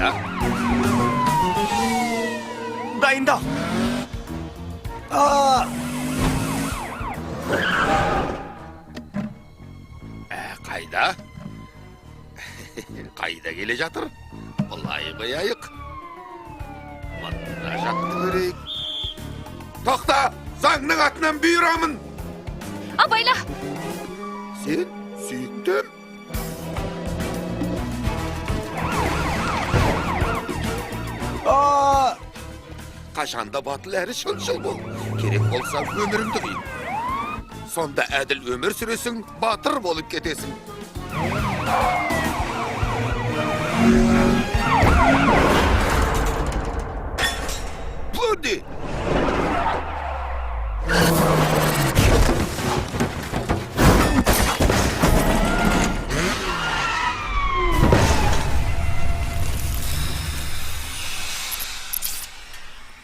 Қайда? Дайындал. Қайда? Қайда келе жатыр? Бұлай қояйық. Мына жақты көрейік. Тоқта! Заңның атынан бұйырамын! Абайла! Сен, сүйіктім? Қашанда батыл әрі шыншыл бол. Керек болса өміріңді қиын. Сонда әділ өмір сүресің, батыр болып кетесің. Блуди!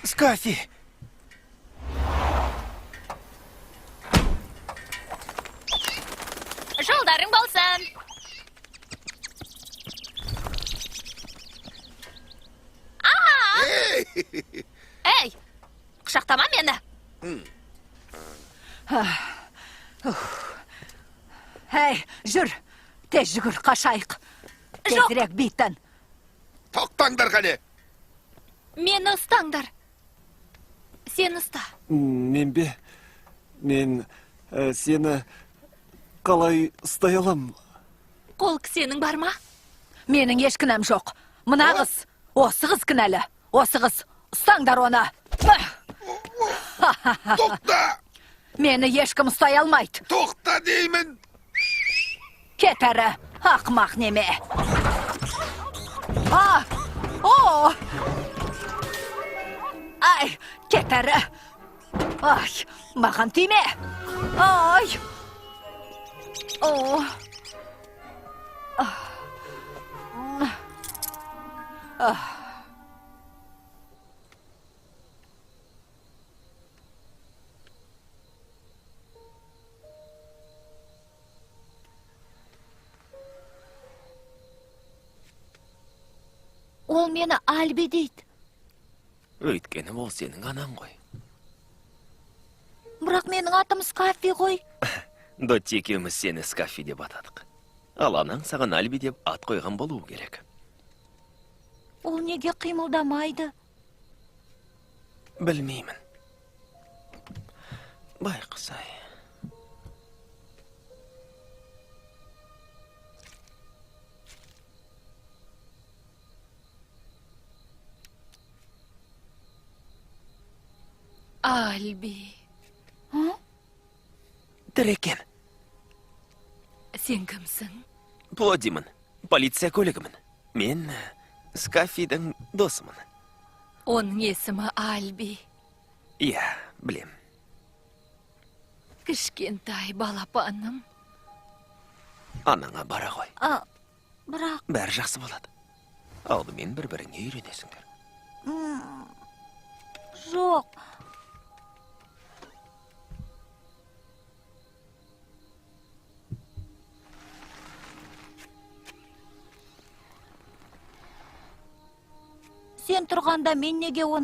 Скафи. Жолдарың болсын. Эй, құшақтама мені. Әй, жүр, тез жүгір, қашайық. Тезірек биттен. Тоқтаңдар қане! Мені ұстаңдар. Сен ұста. Мен бе? Мен сені қалай ұстай алам? Қол кісенің бар ма? Менің еш кінәм жоқ. Мына қыз, осы қыз кінәлі. Осы қыз, ұстаңдар оны. Тоқта! Мені ешкім ұстай алмайды. Тоқта деймін! Кетәрі, ақмақ неме. Ай, кетәрі. Ай, маған тиме. Ай. Ол мені Альби дейді. Өйткені ол сенің анаң ғой. Бірақ менің атым Скафи ғой. Дотти екеуміз сені Скафи деп атадық. Ал анаң саған Альби деп ат қойған болуы керек. Ол неге қимылдамайды? Білмеймін. Байқұс-ай. Альби. Тірі екен. Сен кімсің? Плодимін. Полиция көлігімін. Мен Скафидің досымын. Оның есімі Альби. Иә, білем. Кішкентай балапаным. Анаңа бара ғой. Бірақ... Бәрі жақсы болады. Алдымен бір-біріңе үйренесіңдер. Жоқ. Сен тұрғанда мен неге оны